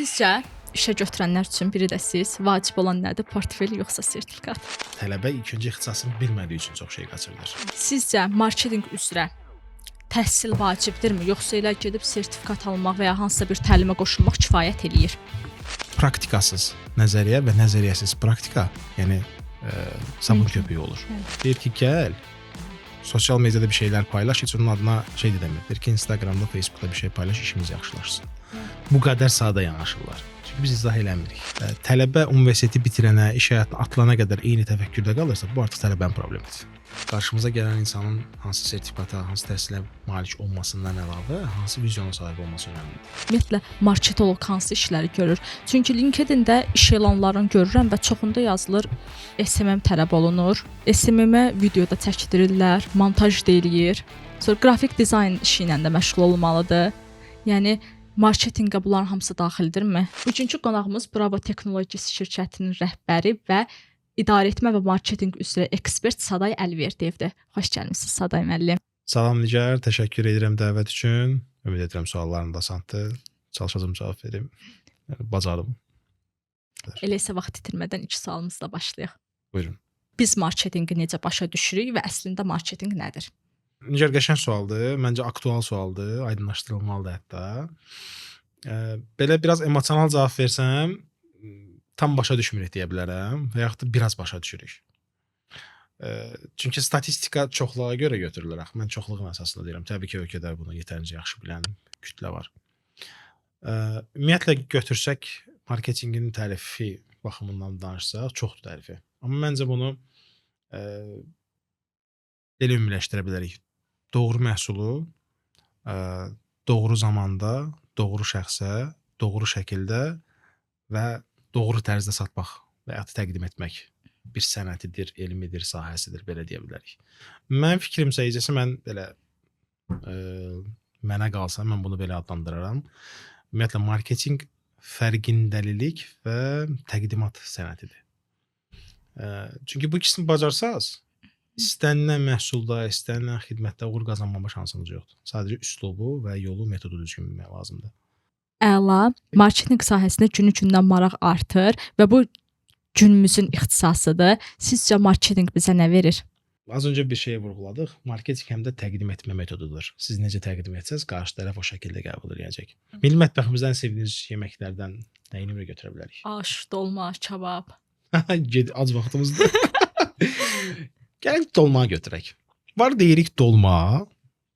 Sizcə işə götürənlər üçün biri də siz, vacib olan nədir? Portfel yoxsa sertifikat? Tələbə ilk öncə ixtisasını bilmədiyi üçün çox şey qaçırır. Sizcə marketinq üzrə təhsil vacibdirmi, yoxsa elə gedib sertifikat almaq və ya hansısa bir təlimə qoşulmaq kifayət eləyir? Praktikasız nəzəriyyə və nəzəriyyəsiz praktika, yəni sabun köpüyü olur. Deyir ki, gəl, sosial mediada bir şeylər paylaş, heç onun adına şey də demir. Deyir ki, Instagramda, Facebookda bir şey paylaş, işimiz yaxşılaşsın. Bu qədər sadə yanaşırlar. Çünki biz izah eləmirik. Tələbə universiteti bitirənə, iş həyatına atılana qədər eyni təfəkkürdə qalırsa, bu artıq tələbənin problemidir. Qarşımıza gələn insanın hansı sertifikata, hansı təhsilə malik olmasından əlavə, hansı vizyona sahib olması önəmlidir. Ümumiyyətlə, marketoloq hansı işləri görür? Çünki LinkedIn-də iş elanlarını görürəm və çoxunda yazılır SMM tələb olunur. SMM-ə videoda çəkdirirlər, montaj eləyir. Sonra qrafik dizayn işi ilə də məşğul olmalıdır. Yəni marketinqə bunların hamısı daxildirmi? Bugünkü qonağımız Bravo Texnologies şirkətinin rəhbəri və idarəetmə və marketinq üzrə ekspert Saday Əlverdiyevdir. Xoş gəlmisiniz Saday müəllim. Salam Nigar, təşəkkür edirəm dəvət üçün. Ümid edirəm suallarım da asandır. Çalışacağam cavab verim. Yəni bacarım. Elə isə vaxt itirmədən iki sualımızla başlayaq. Buyurun. Biz marketinqi necə başa düşürük və əslində marketinq nədir? Nigar, qəşəng sualdır. Məncə aktual sualdır, aydınlaşdırılmalıdır hətta. Belə biraz emosional cavab versəm, tam başa düşmürük deyə bilərəm və yaxud da biraz başa düşürük. Çünki statistika çoxluğa görə götürülür. Mən çoxluğun əsasında deyirəm. Təbii ki, ölkədə bunu yetərincə yaxşı bilən kütlə var. Ümumiyyətlə götürsək, marketinqin tərifi baxımından danışsaq, çoxdur tərifi. Amma məncə bunu belə ümumiləşdirə bilərik. Doğru məhsulu doğru zamanda, doğru şəxsə, doğru şəkildə və doğru tərzdə satmaq və ya təqdim etmək bir sənətidir, elmidir, sahəsidir, belə deyə bilərik. Mənim fikrimsə, mən belə mənə qalsa, mən bunu belə adlandıraram. Ümumiyyətlə, marketinq fərqindəlilik və təqdimat sənətidir. Çünki bu ikisini bacarsaz, istənilən məhsulda, istənilən xidmətdə uğur qazanmama şansınız yoxdur. Sadəcə üslubu və yolu, metodu düzgün bilmək lazımdır. Əla, marketinq sahəsində gün-gündən maraq artır və bu günümüzün ixtisasıdır. Sizcə marketinq bizə nə verir? Az öncə bir şey vurğuladıq. Marketinq həm də təqdim etmə metodudur. Siz necə təqdim etsəz, qarşı tərəf o şəkildə qəbul edəcək. Milli mətbəximizdən sevdiyiniz yeməklərdən nəyini götürə bilərik? Aş, dolma, kabab. Az vaxtımızda. Gəlin dolma götürək. Var deyirik dolma.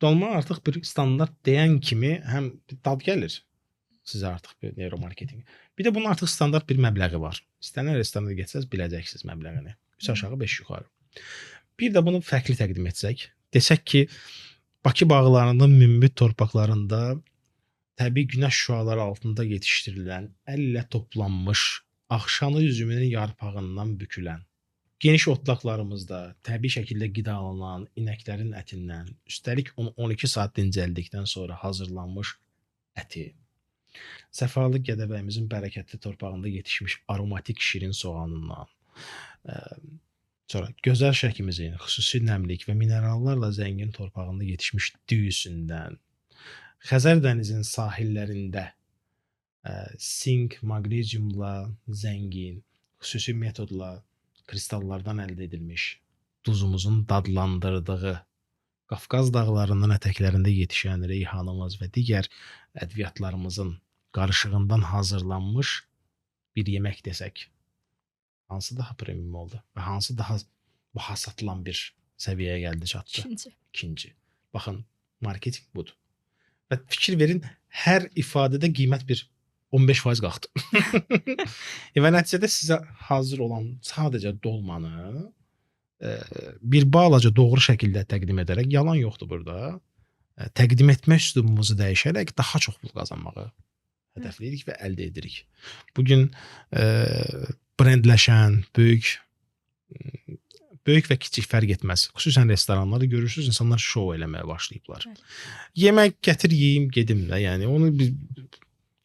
Dolma artıq bir standart deyən kimi həm dad gəlir sizə artıq bir neuromarketinq. Bir də bunun artıq standart bir məbləği var. İstənilən restoranda getsəz biləcəksiniz məbləğini. 3 aşağı 5 yuxarı. Bir də bunu fərqli təqdim etsək, desək ki, Bakı bağlarının münbit torpaqlarında təbii günəş şüaları altında yetişdirilən, əllə toplanmış, axşanı üzümünün yarpağından bükülən, geniş otlaqlarımızda təbii şəkildə qidalanan inəklərin ətindən, üstəlik 12 saat dincəldikdən sonra hazırlanmış əti, Səfalı Gədəbəyimizin bərəkətli torpağında yetişmiş aromatik şirin soğanından, sonra gözəl şəkimizin xüsusi nəmlik və minerallarla zəngin torpağında yetişmiş düyüsündən, Xəzər dənizinin sahillərində sink, maqneziumla zəngin, xüsusi metodla kristallardan əldə edilmiş, duzumuzun dadlandırdığı, Qafqaz dağlarının ətəklərində yetişən reyhanımız və digər ədviyyatlarımızın qarışığından hazırlanmış bir yemək desək, hansı daha premium oldu və hansı daha baha satılan bir səviyyəyə gəldi, çatdı? İkinci. Baxın, marketinq budur. Və fikir verin, hər ifadədə qiymət bir 15% qalxdı. Və nəticədə sizə hazır olan sadəcə dolmanı bir balaca doğru şəkildə təqdim edərək, yalan yoxdur burada, təqdim etmə üslubumuzu dəyişərək daha çox pul qazanmağı hədəfləyirik və əldə edirik. Bugün brendləşən, böyük və kiçik fərq etməz. Xüsusən restoranlarda görürsünüz, insanlar şou eləməyə başlayıblar. Yemək gətir, yeyim, gedim də. Yəni onu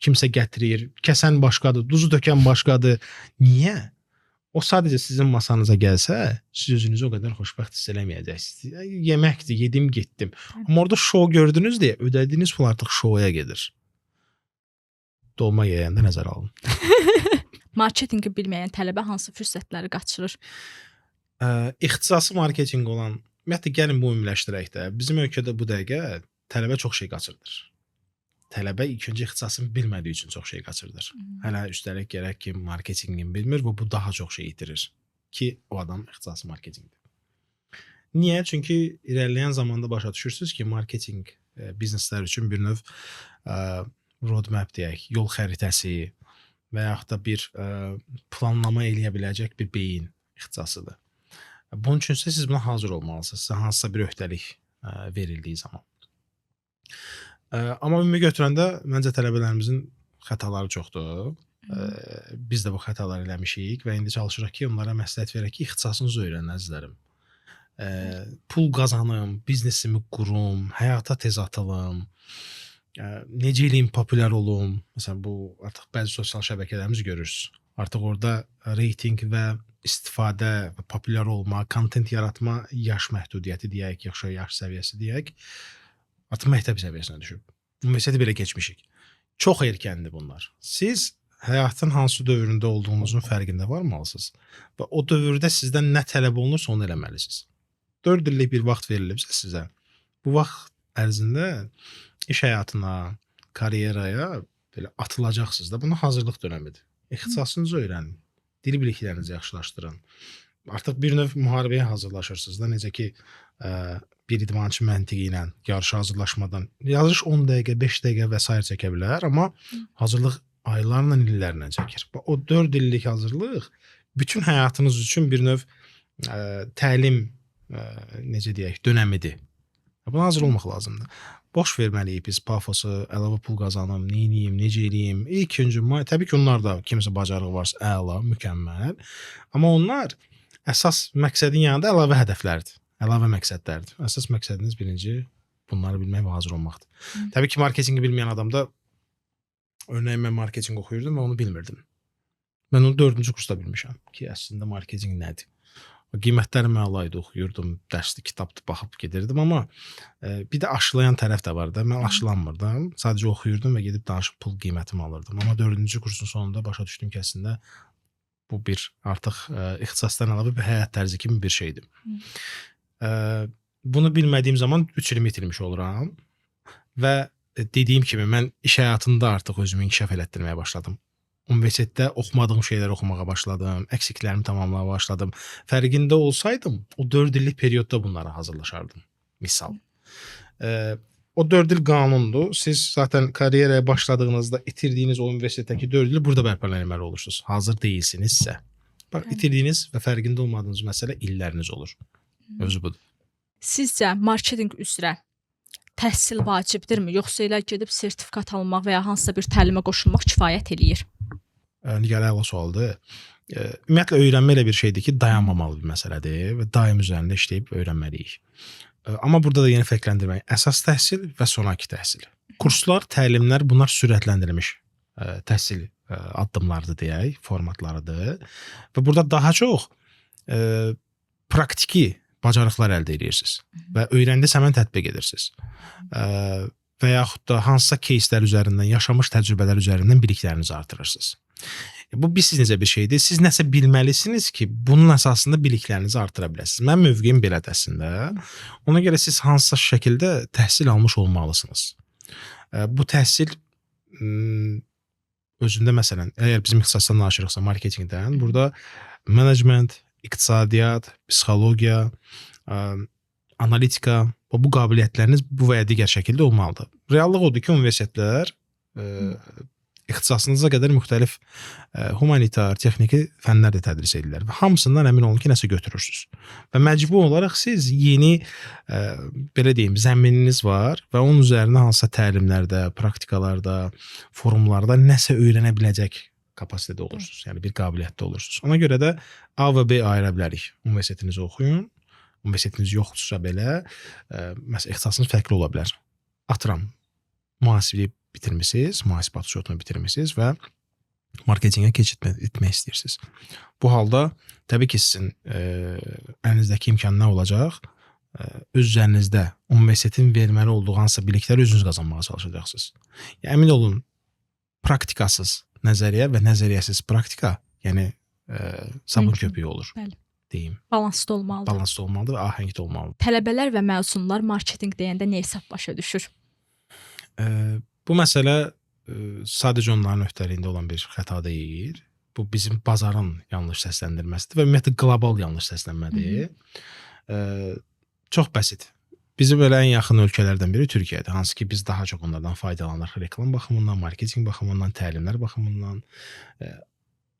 kimsə gətirir, kəsən başqadır, duzu dökən başqadır. Niyə? O sadəcə sizin masanıza gəlsə, siz özünüzü o qədər xoşbəxt hiss eləməyəcəksiniz. Yeməkdir, yedim, getdim. Amma orada şou gördünüz deyə ödədiyiniz pul artıq şouya gedir. dolma yeyəndə nəzərə alın. Marketinqi bilməyən tələbə hansı fürsətləri qaçırır? İxtisası marketinq olan, ümumiyyətlə gəlin bu ümumiləşdirək də. Bizim ölkədə bu dəqiqə tələbə çox şey qaçırdır. Tələbə ilk öncə ixtisasını bilmədiyi üçün çox şey qaçırdır. Hələ üstəlik gərək ki, marketinqini bilmir və bu daha çox şey itirir ki, o adam ixtisası marketinqdir. Niyə? Çünki irəliləyən zamanda başa düşürsüz ki, marketinq bizneslər üçün bir növ roadmap deyək, yol xəritəsi və yaxud da bir planlama eləyə biləcək bir beyin ixtisasıdır. Bunun üçün siz buna hazır olmalısınız, sizə hansısa bir öhdəlik verildiyi zaman. Amma ümumi götürəndə məncə tələbələrimizin xətaları çoxdur. Biz də bu xətaları eləmişik və indi çalışırıq ki, onlara məsləhət verək ki, ixtisasınızı öyrənin əzizlərim. Pul qazanım, biznesimi qurum, həyata tez atılım, necə eləyim, populyar olum. Məsələn, bu artıq bəzi sosial şəbəkələrimizi görürsünüz. Artıq orada reyting və istifadə və populyar olma, kontent yaratma yaş məhdudiyyəti deyək, yaxşı yaş səviyyəsi deyək, artıq məktəb səviyyəsinə düşüb. Ümumiyyətlə belə keçmişik. Çox erkəndir bunlar. Siz həyatın hansı dövründə olduğunuzun fərqində varmalısınız və o dövrdə sizdən nə tələb olunursa onu eləməlisiniz. 4 illik bir vaxt verilibsə sizə, bu vaxt ərzində iş həyatına, karyeraya belə atılacaqsınız da, bunun hazırlıq dönəmidir. İxtisasınızı öyrənin, dil biliklərinizi yaxşılaşdırın. Artıq bir növ müharibəyə hazırlaşırsınız da, necə ki, bir idmançı məntiqi ilə yarışa hazırlaşmadan yazış 10 dəqiqə, 5 dəqiqə və s. çəkə bilər, amma hazırlıq aylarla, illərlə çəkir. O 4 illik hazırlıq bütün həyatınız üçün bir növ təlim, necə deyək, dönəmidir. Buna hazır olmaq lazımdır. Boş verməliyik biz pafosu, əlavə pul qazanım, neyniyim, necə eləyim. İlk öncə, təbii ki, onlar da kimsə bacarığı varsa, əla, mükəmməl. Amma onlar əsas məqsədin yanında əlavə hədəflərdir, əlavə məqsədlərdir. Əsas məqsədiniz birinci bunları bilmək və hazır olmaqdır. Təbii ki, marketinqi bilməyən adamda, örneğin mən marketinq oxuyurdum və onu bilmirdim. Mən onu 4-cü kursda bilmişəm ki, əslində marketinq nədir? Qiymətləri məlaydı, oxuyurdum, dərsli kitabdı, baxıb gedirdim, amma bir də aşılayan tərəf də var da, mən aşılanmırdım, sadəcə oxuyurdum və gedib danışıb pul qiymətimi alırdım. Amma 4-cü kursun sonunda başa düşdüm ki, əslində bu bir artıq ixtisasdan əlavə bir həyat tərzi kimi bir şeydir. Bunu bilmədiyim zaman 3 ilimi itirmiş oluram və dediyim kimi mən iş həyatında artıq özümü inkişaf elətdirməyə başladım. Universitetdə oxumadığım şeyləri oxumağa başladım, əksiklərimi tamamlamaya başladım. Fərqində olsaydım, o 4 illik periodda bunlara hazırlaşardım. Misal. O 4 il qanundur. Siz zaten karyeraya başladığınızda itirdiyiniz o universitetdəki 4 il burada bərpələnməli olursunuz. Hazır deyilsinizsə. Bax, itirdiyiniz və fərqində olmadığınız məsələ illəriniz olur. Özü budur. Sizcə marketinq üzrə təhsil vacibdirmi, yoxsa elə gedib sertifikat almaq və ya hansısa bir təlimə qoşulmaq kifayət eləyir? Nigar əla sualdır. Ümumiyyətlə öyrənmə elə bir şeydir ki, dayanmamalı bir məsələdir və daim üzərində işləyib öyrənməliyik. Amma burada da yeni fərqləndirmək, əsas təhsil və sonraki təhsil. Kurslar, təlimlər, bunlar sürətləndirilmiş təhsil addımlarıdır deyək, formatlarıdır və burada daha çox praktiki bacarıqlar əldə edirsiniz və öyrəndiniz həmən tətbiq edirsiniz və yaxud da hansısa кейslər üzərindən, yaşamış təcrübələr üzərindən biliklərinizi artırırsınız. Bu siz necə bir şeydir? Siz nəsə bilməlisiniz ki, bunun əsasında biliklərinizi artıra biləsiniz. Mənim mövqeyim belədir əslində. Ona görə siz hansısa şəkildə təhsil almış olmalısınız. Bu təhsil özündə məsələn, əgər bizim ixtisasdan danışırıqsa marketingdən, burada menecment, iqtisadiyyat, psixologiya, analitika, bu qabiliyyətləriniz bu və ya digər şəkildə olmalıdır. Reallıq odur ki, universitetlər ixtisasınıza qədər müxtəlif humanitar, texniki fənlər də tədris edirlər və hamısından əmin olun ki, nəsə götürürsünüz. Və məcbur olaraq siz yeni, belə deyim, zəmininiz var və onun üzərinə hansısa təlimlərdə, praktikalarda, forumlarda nəsə öyrənə biləcək kapasitədə olursunuz, yəni bir qabiliyyətdə olursunuz. Ona görə də A və B ayıra bilərik. Universitetinizi oxuyun, universitetiniz yoxdursa belə, məsələn, ixtisasınız fərqli ola bilər. Atıram, mühasiblik bitirmisiniz, mühasibat şotunu bitirmisiniz və marketingə keçid etmək istəyirsiniz. Bu halda təbii ki, sizin əlinizdəki imkan nə olacaq? Öz üzərinizdə universitetin verməli olduğu hansısa bilikləri özünüz qazanmağa çalışacaqsınız. Əmin olun, praktikasız nəzəriyyə və nəzəriyyəsiz praktika, yəni sabun Mümkün. köpüyü olur. Bəli. Deyim. Balanslı olmalıdır. Balanslı olmalıdır və ahəngdə olmalıdır. Tələbələr və məzunlar marketinq deyəndə nə hesab başa düşür? Bu məsələ sadəcə onların öhdəliyində olan bir xəta deyil. Bu bizim bazarın yanlış səsləndirməsidir və ümumiyyətlə qlobal yanlış səslənmədir. Çox bəsit. Bizim elə ən yaxın ölkələrdən biri Türkiyədir. Hansı ki biz daha çox onlardan faydalanırıq reklam baxımından, marketinq baxımından, təlimlər baxımından.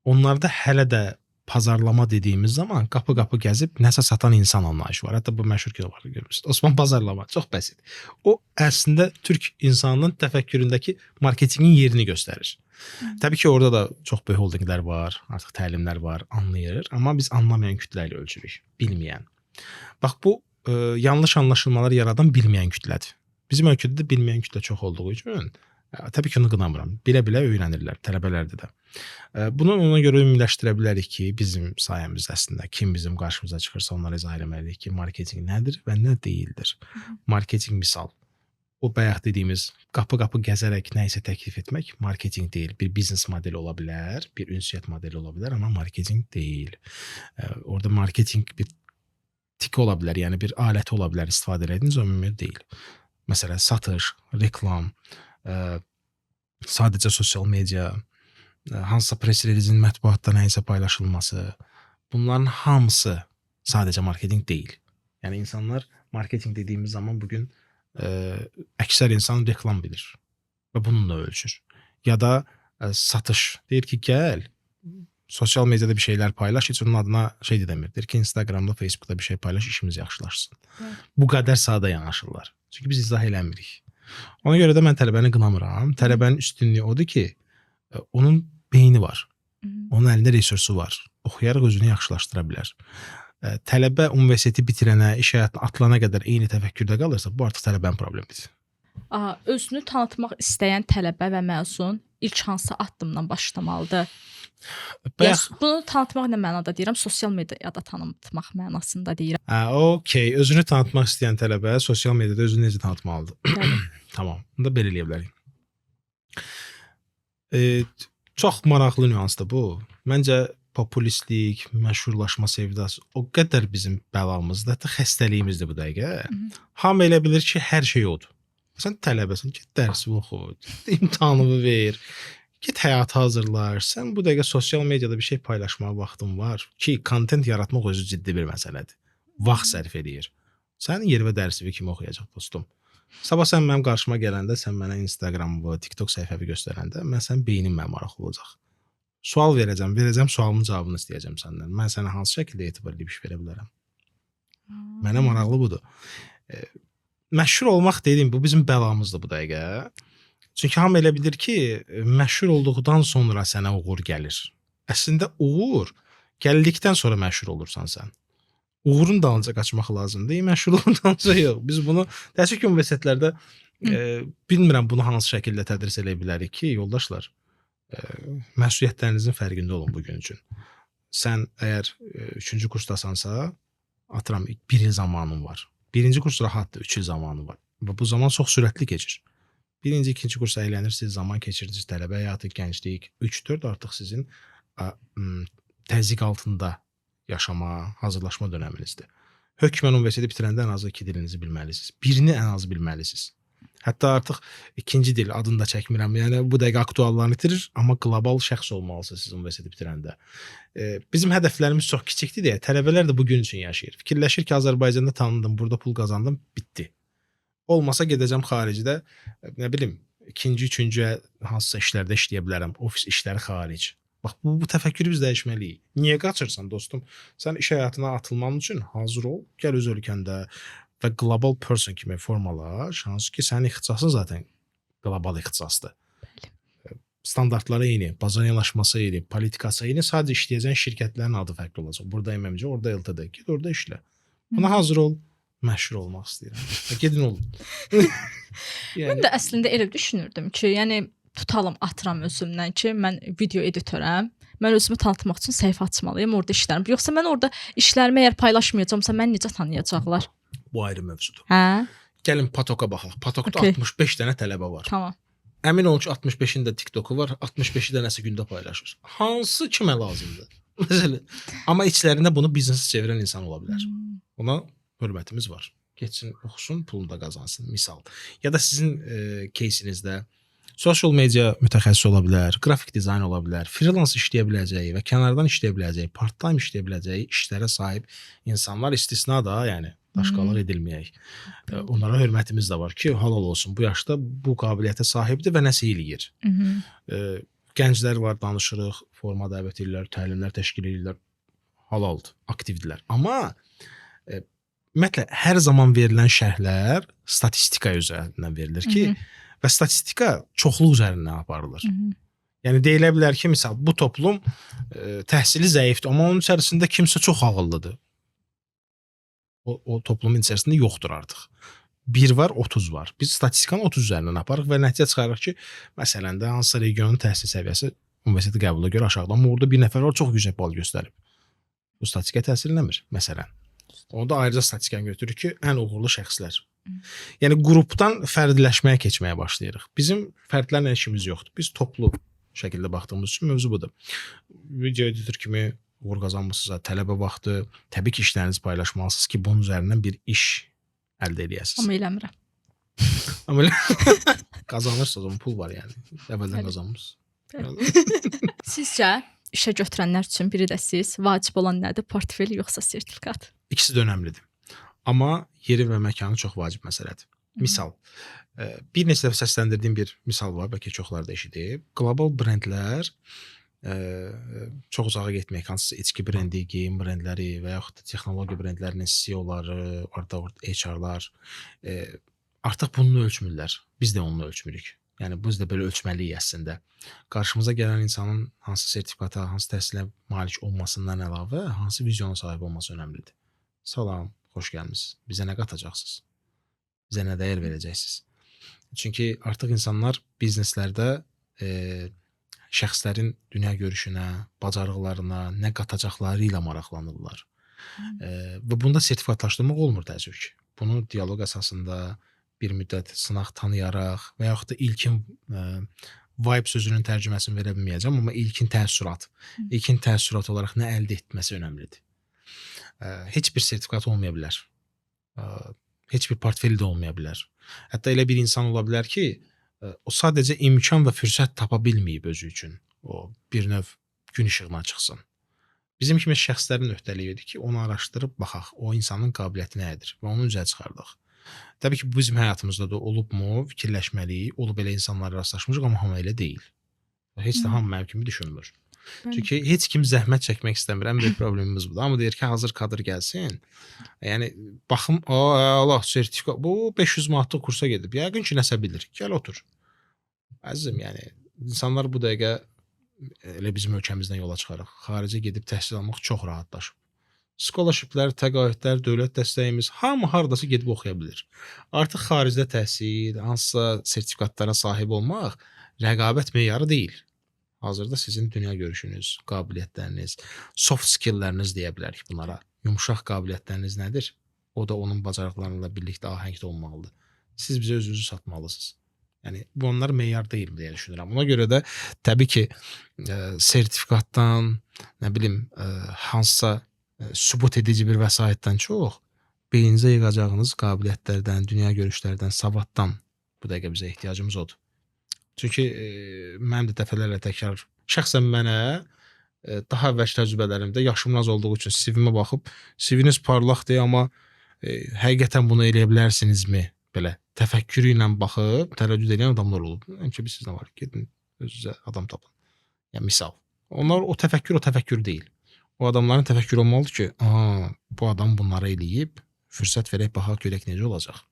Onlarda hələ də pazarlama dediyimiz zaman qapı-qapı gəzib nəsə satan insan anlayışı var. Hətta bu məşhur ki var, görmüsünüz. Osman pazarlama çox bəsit. O əslində türk insanının təfəkküründəki marketinqin yerini göstərir. Təbii ki, orada da çox böyük holdinqlər var, artıq təlimlər var, anlayır. Amma biz anlamayan kütlə ilə ölçürük, bilməyən. Bax, bu yanlış anlaşılmalar yaradan bilməyən kütlədir. Bizim ölkədə də bilməyən kütlə çox olduğu üçün təbii ki, onu qınamıram. Bilə-bilə öyrənirlər, tələbələrdə də. Bunu ona görə ümumiləşdirə bilərik ki, bizim sayəmizdə əslində kim bizim qarşımıza çıxırsa onlara izah eləməliyik ki, marketinq nədir və nə deyildir. Marketinq misal, o bayaq dediyimiz qapı-qapı gəzərək nə isə təklif etmək marketinq deyil. Bir biznes modeli ola bilər, bir ünsiyyət modeli ola bilər, amma marketinq deyil. Orada marketinq bir tik ola bilər, yəni bir alət ola bilər istifadə ediniz, o ümumi deyil. Məsələn, satış, reklam, sadəcə sosial media, hansısa press relizin mətbuatda nə isə paylaşılması, bunların hamısı sadəcə marketinq deyil. Yəni insanlar marketinq dediyimiz zaman bugün əksər insan reklam bilir və bununla ölçür. Ya da satış, deyir ki, gəl sosial mediada bir şeylər paylaş, heç onun adına şey demir. Deyir ki, Instagramda, Facebookda bir şey paylaş, işimiz yaxşılaşsın. Bu qədər sadə yanaşırlar. Çünki biz izah eləmirik. Ona görə də mən tələbəni qınamıram. Tələbənin üstünlüyü odur ki, onun beyni var. Onun əlində resursu var. Oxuyaraq özünü yaxşılaşdıra bilər. Tələbə universiteti bitirənə, iş həyatına atılana qədər eyni təfəkkürdə qalırsa, bu artıq tələbənin problemidir. Özünü tanıtmaq istəyən tələbə və məzun ilk hansı addımdan başlamalıdır? Bunu tanıtmaq nə mənada deyirəm? Sosial mediada tanıtmaq mənasında deyirəm. Okey. Özünü tanıtmaq istəyən tələbə sosial mediada özünü necə tanıtmalıdır? Tamam. Bunu da belə eləyə bilərik. Çox maraqlı nüansdır bu. Məncə populistlik, məşhurlaşma sevdası o qədər bizim bəlamızdır, hətta xəstəliyimizdir bu dəqiqə. Hamı elə bilir ki, hər şey odur. Sən tələbəsən, get dərsi oxu, imtahanını ver, get həyata hazırlar. Sən bu dəqiqə sosial mediada bir şey paylaşmağa vaxtın var ki, kontent yaratmaq özü ciddi bir məsələdir. Vaxt sərf edir. Sənin yervə dərsivi kimi oxuyacaq dostum. Sabah sən mənim qarşıma gələndə, sən mənə Instagramı, TikTok səhifəvi göstərəndə, mən sənin beynin mənə maraqlı olacaq. Sual verəcəm, sualımın cavabını istəyəcəm səndən. Mən sənə hansı şəkildə etibar edib iş verə bilərəm? Mənə maraqlı budur. Məşhur olmaq dediyim, bu bizim bəlamızdır bu dəqiqə. Çünki hamı elə bilir ki, məşhur olduqdan sonra sənə uğur gəlir. Əslində uğur gəldikdən sonra məşhur olursan sən. Uğurun dalınca qaçmaq lazımdır, məşhurluğun dalınca yox. Biz bunu təəssüf ki, universitetlərdə bilmirəm bunu hansı şəkildə tədris edə bilərik ki, yoldaşlar, məsuliyyətlərinizin fərqində olun bugün üçün. Sən əgər 3-cü kursdasansa, atıram 1 il zamanın var. 1-ci kurs rahatdır, 3 il zamanı var. Və bu zaman çox sürətli keçir. 1-ci, 2-ci kursa əylənirsiniz, zaman keçirirsiniz, tələbə həyatı, gənclik, 3-4 artıq sizin təzyiq altında yaşama, hazırlaşma dönəminizdir. Hökmən universiteti bitirəndə ən azı 2 dilinizi bilməlisiniz. Birini ən az bilməlisiniz. Hətta artıq 2-ci dil adını da çəkmirəm. Yəni bu dəqiqə aktuallığını itirir, amma qlobal şəxs olmalısınız siz universiteti bitirəndə. Bizim hədəflərimiz çox kiçikdir deyə tələbələr də bu gün üçün yaşayır. Fikirləşir ki, Azərbaycanda tanındım, burada pul qazandım, bitdi. Olmasa gedəcəm xaricdə, nə bilim, 2-ci, 3-cü hansısa işlərdə işləyə bilərəm, ofis işləri xaric. Bax, bu təfəkkürü biz dəyişməliyik. Niyə qaçırsan dostum? Sən iş həyatına atılman üçün hazır ol, gəl öz ölkəndə və global person kimi formalaş, hansı ki, sənin ixtisasın zaten global ixtisasdır. Standartları eyni, bazar yanaşması eyni, politikası eyni, sadəcə işləyəcən şirkətlərin adı fərqli olacaq. Burada MMC, orada LTD, ged orada işlə. Buna hazır ol, məşhur olmaq istəyirəm. Gedin olun. Mən də əslində elə düşünürdüm ki, yəni tutalım, atıram özümdən ki, mən video editorəm. Mən özümü tanıtmaq üçün səhifə açmalıyım, orada işlərim. Yoxsa mən orada işlərimi əgər paylaşmayacağamsa, məni necə tanıyacaqlar? Bu ayrı mövzudur. Hə? Gəlin Patoka baxaq. Patokda 65 dənə tələbə var. Tamam. Əmin olun ki 65-in də TikToku var, 65-i də nəsə gündə paylaşır. Hansı kimə lazımdır? Məsələn, amma içlərində bunu biznesə çevirən insan ola bilər. Ona hörmətimiz var. Getsin, oxusun, pulunu da qazansın, misal. Ya da sizin кейsinizdə social media mütəxəssisi ola bilər, qrafik dizayn ola bilər, freelance işləyə biləcəyi və kənardan işləyə biləcəyi, part-time işləyə biləcəyi işlərə sahib insanlar istisna da, yəni daşqalıq edilməyək. Onlara hörmətimiz də var ki, halal olsun. Bu yaşda bu qabiliyyətə sahibdir və nəsə eləyir. Gənclər var, danışırıq, forma dəvət edirlər, təlimlər təşkil edirlər. Halaldır, aktivdirlər. Amma ümumiyyətlə hər zaman verilən şərhlər statistika üzərindən verilir ki, və statistika çoxluq üzərindən aparılır. Yəni deyilə bilər ki, misal bu toplum təhsili zəifdir, amma onun içərisində kimsə çox ağıllıdır. O toplumun içərisində yoxdur artıq. 1 var, 30 var. Biz statistikanı 30 üzərindən aparırıq və nəticə çıxarırıq ki, məsələn də hansısa regionun təhsil səviyyəsi universitet qəbuluna görə aşağıdan, amma orada bir nəfər var, çox yüksək bal göstərib. Bu statistika təsir eləmir, məsələn. Onda ayrıca statistikanı götürürük ki, ən uğurlu şəxslər. Yəni qrupdan fərdləşməyə keçməyə başlayırıq. Bizim fərdlərlə işimiz yoxdur. Biz toplu şəkildə baxdığımız üçün mövzu budur. Video editor kimi uğur qazanmısınızsa, tələbə vaxtı təbii ki, işlərinizi paylaşmalısınız ki, bunun üzərindən bir iş əldə edəsiniz. Amma eləmirəm. Amma qazanırsınız, onun pul var yəni. Əvvəldən qazanmısınız. Sizcə işə götürənlər üçün biri də siz, vacib olan nədir? Portfel yoxsa sertifikat? İkisi də önəmlidir. Amma yeri və məkanı çox vacib məsələdir. Misal, bir neçə dəfə səsləndirdiyim bir misal var, bəlkə çoxlar da eşidib. Qlobal brendlər çox uzağa getmək, hansısa içki brendi, geyim brendləri və yaxud da texnologiya brendlərinin CEO-ları, orada HR-lar artıq bunu ölçmürlər. Biz də onu ölçmürük. Yəni biz də belə ölçməliyik əslində. Qarşımıza gələn insanın hansı sertifikata, hansı təhsilə malik olmasından əlavə, hansı vizyona sahib olması önəmlidir. Salam, xoş gəlmisiniz. Bizə nə qatacaqsınız? Bizə nə dəyər verəcəksiniz? Çünki artıq insanlar bizneslərdə şəxslərin dünya görüşünə, bacarıqlarına, nə qatacaqları ilə maraqlanırlar. Və bunda sertifikatlaşdırmaq olmur təəssüf ki. Bunu dialoq əsasında bir müddət sınaq tanıyaraq və yaxud da ilkin vibe sözünün tərcüməsini verə bilməyəcəm, amma ilkin təəssürat olaraq nə əldə etməsi önəmlidir. Heç bir sertifikat olmaya bilər. Heç bir portfeli də olmaya bilər. Hətta elə bir insan ola bilər ki, o sadəcə imkan və fürsət tapa bilməyib özü üçün. O bir növ gün işığına çıxsın. Bizim kimi şəxslərin öhdəliyidir ki, onu araşdırıb baxaq, o insanın qabiliyyəti nədir və onu üzə çıxardıq. Təbii ki, bu bizim həyatımızda da olubmu, fikirləşməliyik, olub elə insanlara rastlaşmışıq, amma hamı elə deyil. Heç də hamı mənim kimi düşünmür. Çünki heç kim zəhmət çəkmək istəmir. Ən böyük problemimiz budur. Amma deyir ki, hazır kadr gəlsin. Yəni baxım, Allah sertifikat, bu 500 manatlıq kursa gedib. Yəqin ki, nəsə bilir. Gəl otur. Əzizim, yəni insanlar bu dəqiqə elə bizim ölkəmizdən yola çıxaraq xaricə gedib təhsil almaq çox rahatlaşıb. Scholarshiplər, təqaüdlər, dövlət dəstəyimiz, hamı hardasa gedib oxuya bilir. Artıq xaricdə təhsil, hansısa sertifikatlara sahib olmaq rəqabət meyarı deyil. Hazırda sizin dünya görüşünüz, qabiliyyətləriniz, soft skillləriniz deyə bilərik bunlara. Yumşaq qabiliyyətləriniz nədir? O da onun bacarıqlarıyla birlikdə ahəngdə olmalıdır. Siz bizə özünüzü satmalısınız. Yəni bu onlar meyar deyil deyə düşünürəm. Ona görə də təbii ki, sertifikatdan, nə bilim, hansısa sübut edici bir vəsaitdən çox beyninizə yığacağınız qabiliyyətlərdən, dünya görüşlərdən, savaddan bu dəqiqə bizə ehtiyacımız odur. Çünki mənim də dəfələrlə təkrar, şəxsən mənə daha əvvəl təcrübələrimdə yaşımın az olduğu üçün CV-mə baxıb, CV-niz parlaqdır, amma həqiqətən bunu eləyə bilərsinizmi? Belə təfəkkürü ilə baxıb, tərəddüd edən adamlar olub. Həmçə biz sizlə var, gedin özünüzə adam tapın. Yəni misal. Onlar o təfəkkür deyil. O adamların təfəkkürü olmalıdır ki, bu adam bunları eləyib, fürsət verək, baxaq, görək necə olacaq.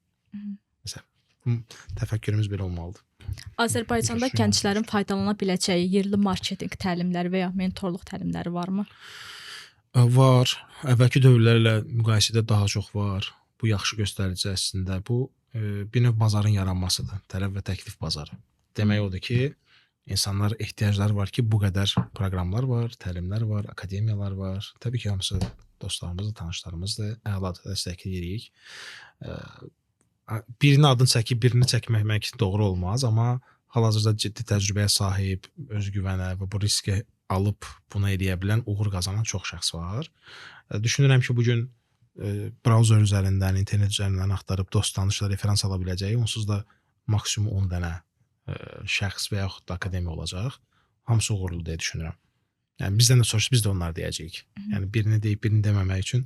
Məsələn, təfəkkürümüz belə olmalıdır. Azərbaycanda gənclərin faydalana biləcəyi yerli marketinq təlimləri və ya mentorluq təlimləri varmı? Var. Əvvəlki dövrlərlə müqayisədə daha çox var. Bu yaxşı göstərici əslində. Bu bir növ bazarın yaranmasıdır. Tələb və təklif bazarı. Demək odur ki, insanlar ehtiyacları var ki, bu qədər proqramlar var, təlimlər var, akademiyalar var. Təbii ki, hamısı dostlarımızdır, tanışlarımızdır. Əladır, dəstəkləyirik. Birini adını çəkib, birini çəkmək doğru olmaz, amma hal-hazırda ciddi təcrübəyə sahib, özgüvənə və bu riski alıb bunu eləyə bilən, uğur qazanan çox şəxs var. Düşünürəm ki, bugün browser üzərindən, internet üzərindən axtarıb dost tanışla referans ala biləcəyi, onsuz da maksimum 10 dənə şəxs və yaxud da akademiya olacaq. Hamısı uğurlu deyə düşünürəm. Yəni bizdən də soruşsa biz də onlar deyəcəyik. Yəni birini deyib birini deməmək üçün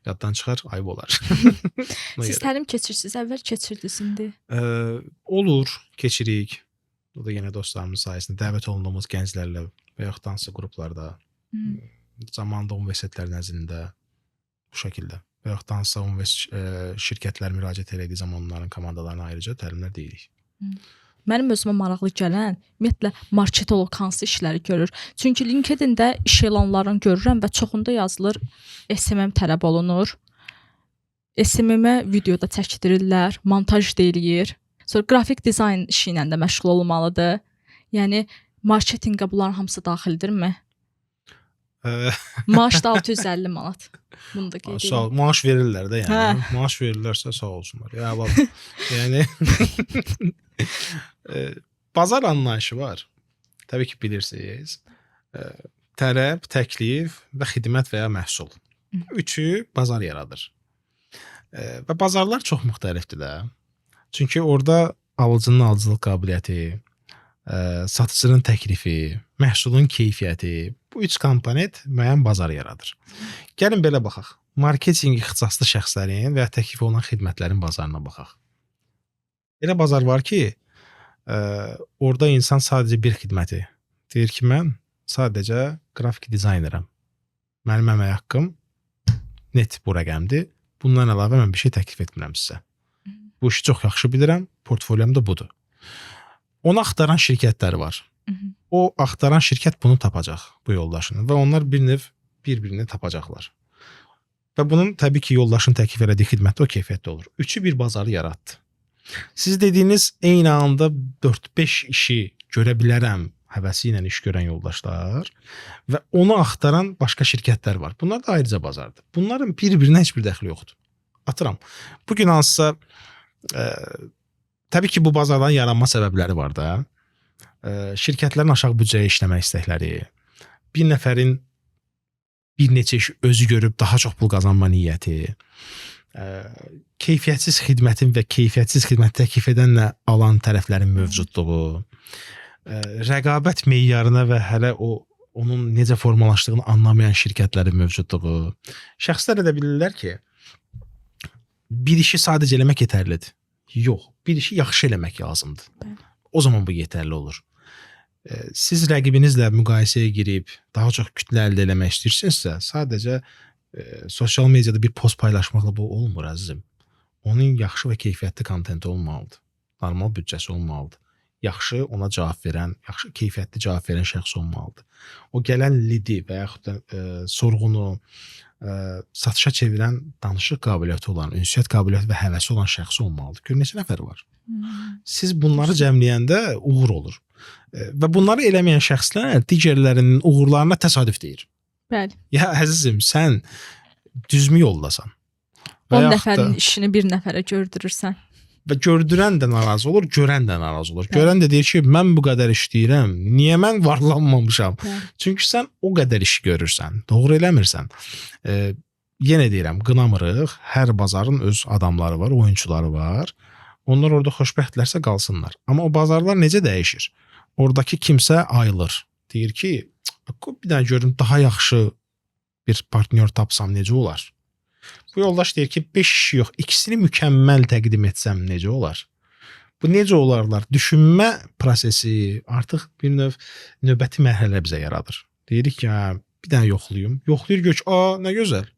yaddan çıxar, ayıb olar. Siz təlim keçirsiniz, əvvəl keçirdiniz indi? Olur, keçirik. O da yenə dostlarımız sayəsində dəvət olunduğumuz gənclərlə və yaxud da hansısa qruplarda, zamanında universitetlər nəzdində bu şəkildə və yaxud da hansısa şirkətlər müraciət elədiyi zaman onların komandalarına ayrıca təlimlər deyirik. Mənim özümə maraqlı gələn, ümumiyyətlə marketoloq hansı işləri görür? Çünki LinkedIn-də iş elanlarını görürəm və çoxunda yazılır SMM tələb olunur. SMM-ə videoda çəkdirirlər, montaj deyilir. Sonra qrafik dizayn işi ilə də məşğul olmalıdır. Yəni marketinqə bunların hamısı daxildirmi? Maaş da 650 manat. Bunu da qeyd edim. Sağ ol. Maaş verirlər də yəni. Maaş verirlərsə sağ olsunlar. Ya vallahi. Yəni bazar anlayışı var. Təbii ki, bilirsiniz. Tələb, təklif və xidmət və ya məhsul. Üçü bazar yaradır. Və bazarlar çox müxtəlifdir də. Çünki orada alıcının alıcılıq qabiliyyəti, satıcının təklifi, məhsulun keyfiyyəti, bu üç komponent müəyyən bazar yaradır. Gəlin belə baxaq. Marketinq ixtisaslı şəxslərin və ya təklif olunan xidmətlərin bazarına baxaq. Elə bazar var ki, orada insan sadəcə bir xidməti deyir ki, mən sadəcə qrafik dizaynerəm. Mənim əmək haqqım net bu rəqəmdir. Bundan əlavə mən bir şey təklif etmirəm sizə. Bu işi çox yaxşı bilirəm, portfolyom da budur. Onu axtaran şirkətlər var. O axtaran şirkət bunu tapacaq, bu yoldaşını və onlar bir növ bir-birini tapacaqlar. Və bunun təbii ki, yoldaşın təklif elədiyi xidmət o keyfiyyətli olur. Üçü bir bazarı yaratdı. Siz dediyiniz eyni anda 4-5 işi görə bilərəm həvəsi ilə iş görən yoldaşlar və onu axtaran başqa şirkətlər var. Bunlar da ayrıca bazardır. Bunların bir-birinə heç bir dəxli yoxdur. Atıram. Bugün hansısa təbii ki, bu bazarların yaranma səbəbləri var da. Şirkətlərin aşağı büdcəyə işləmək istəkləri, bir nəfərin bir neçə iş özü görüb daha çox pul qazanma niyyəti, keyfiyyətsiz xidmətin və keyfiyyətsiz xidmət təklif edənlə alan tərəflərin mövcudluğu, rəqabət meyarına və hələ onun necə formalaşdığını anlamayan şirkətlərin mövcudluğu. Şəxslər edə bilirlər ki, bir işi sadəcə eləmək yetərlidir. Yox, bir işi yaxşı eləmək lazımdır. O zaman bu yetərli olur. Siz rəqibinizlə müqayisəyə girib daha çox kütlə əldə eləmək istəyirsinizsə, sadəcə sosial mediada bir post paylaşmaqla bu olmur əzizim. Onun yaxşı və keyfiyyətli kontenti olmalıdır. Normal büdcəsi olmalıdır. Yaxşı ona cavab verən, yaxşı keyfiyyətli cavab verən şəxs olmalıdır. O gələn lidi və yaxud da sorğunu satışa çevirən danışıq qabiliyyəti olan, ünsiyyət qabiliyyəti və həvəsi olan şəxs olmalıdır. Gör neçə nəfər var. Siz bunları cəmləyəndə uğur olur. Və bunları eləməyən şəxslər digərlərinin uğurlarına təsadüf deyir. Bəli. Ya əzizim, sən düzmü yoldasan. 10 nəfərin işini bir nəfərə gördürürsən. Və gördürən də narazı olur, görən də narazı olur. Görən də deyir ki, mən bu qədər işləyirəm, niyə mən varlanmamışam? Çünki sən o qədər işi görürsən, doğru eləmirsən. Yenə deyirəm, qınamırıq, hər bazarın öz adamları var, oyunçuları var. Onlar orada xoşbəxtlərsə qalsınlar. Amma o bazarlar necə dəyişir? Oradakı kimsə ayılır. Deyir ki, bir dənə görüm, daha yaxşı bir partnyor tapsam necə olar? Bu yoldaş deyir ki, 5 işi yox, ikisini mükəmməl təqdim etsəm necə olar? Bu necə olarlar? Düşünmə prosesi artıq bir növ növbəti mərhələ bizə yaradır. Deyirik ki, bir dənə yoxlayım. Yoxlayır gök, nə gözəl.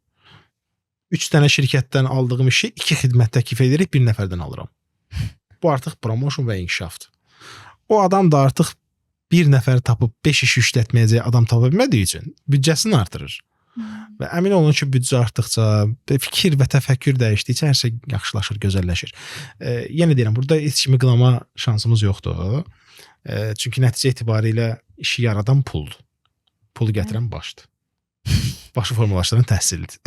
3 dənə şirkətdən aldığım işi 2 xidmət təklif edirik, bir nəfərdən alıram. Bu artıq promotion və inkişafdır. O adam da artıq bir nəfər tapıb 5 işi işlətməyəcək adam tapa bilmədiyi üçün büdcəsini artırır. Və əmin olun ki, büdcə artdıqca, fikir və təfəkkür dəyişdikcə hər şey yaxşılaşır, gözəlləşir. Yenə deyirəm, burada heç kimi qınama şansımız yoxdur. Çünki nəticə etibarilə işi yaradan puldur. Pulu gətirən başdır. Başı formalaşdıran təhsildir.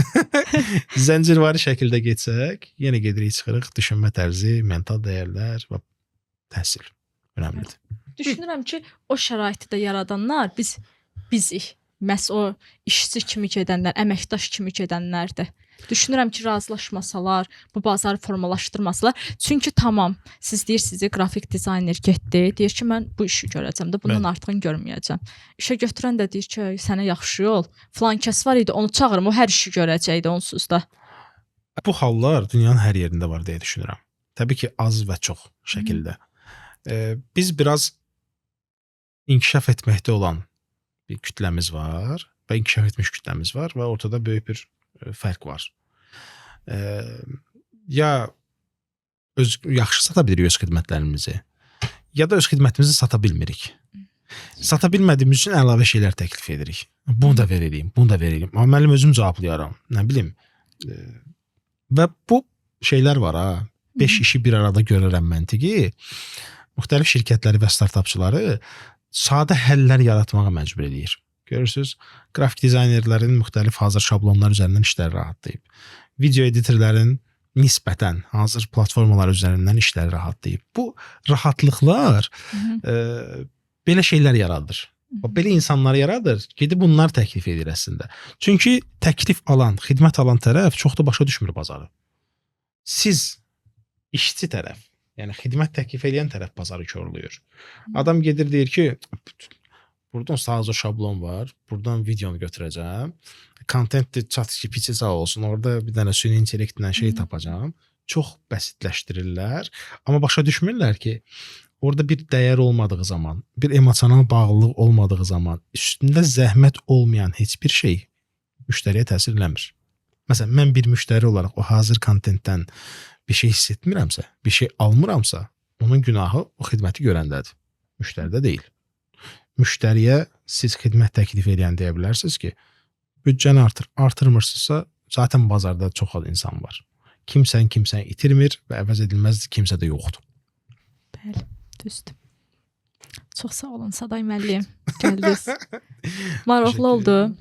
Zəncirvari şəkildə getsək, yenə gedirik çıxırıq, düşünmə tərzi, mental dəyərlər və təhsil önəmlidir. Düşünürəm ki, o şəraiti də yaradanlar bizik. Məhz o işçi kimi gedənlər, əməkdaş kimi gedənlərdir. Düşünürəm ki, razılaşmasalar, bu bazarı formalaşdırmasalar, çünki tamam, siz deyirsiniz, qrafik dizayner getdi, deyir ki, mən bu işi görəcəm də, bundan artığını görməyəcəm. İşə götürən də deyir ki, sənə yaxşı yol, filan kəs var idi, onu çağırım, o hər işi görəcəkdi onsuz da. Bu hallar dünyanın hər yerində var deyə düşünürəm. Təbii ki, az və çox şəkildə. Biz biraz inkişaf etməkdə olan bir kütləmiz var və inkişaf etmiş kütləmiz var və ortada böyük bir fərq var. Ya yaxşı sata bilirik öz xidmətlərimizi, ya da öz xidmətimizi sata bilmirik. Sata bilmədiyimiz üçün əlavə şeylər təklif edirik. Bunu da veririk, bunu da veririk. Amma mənim özüm cavablayaram, nə bilim. Və bu şeylər var ha, 5 işi bir arada görərəm məntiqi. Müxtəlif şirkətləri və startapçıları sadə həllər yaratmağa məcbur edir. Görürsüz, qrafik dizaynerlərin müxtəlif hazır şablonlar üzərindən işləri rahatlayıb. Video editorlərin nisbətən hazır platformalar üzərindən işləri rahatlayıb. Bu rahatlıqlar belə şeylər yaradır. Belə insanları yaradır, gedib bunlar təklif edir əslində. Çünki təklif alan, xidmət alan tərəf çox da başa düşmür bazarı. Siz işçi tərəf, yəni xidmət təklif edən tərəf bazarı körlüyür. Adam gedir deyir ki, buradan sadəcə şablon var, buradan videonu götürəcəm, content ChatGPT sağ olsun, orada bir dənə süni intellektlə şey tapacağam. Çox bəsitləşdirirlər, amma başa düşmürlər ki, orada bir dəyər olmadığı zaman, bir emosional bağlılıq olmadığı zaman, üstündə zəhmət olmayan heç bir şey müştəriyə təsir eləmir. Məsələn, mən bir müştəri olaraq o hazır kontentdən bir şey hiss etmirəmsə, bir şey almıramsa, onun günahı o xidməti görəndədir. Müştəridə deyil. Müştəriyə siz xidmət təklif edən deyə bilərsiniz ki, büdcəni artırmırsınızsa, zaten bazarda çox az insan var. Kimsən itirmir və əvəz edilməz kimsə də yoxdur. Bəli, düzdür. Çox sağ olun Saday müəllim. Gəldiniz. Maraqlı oldu.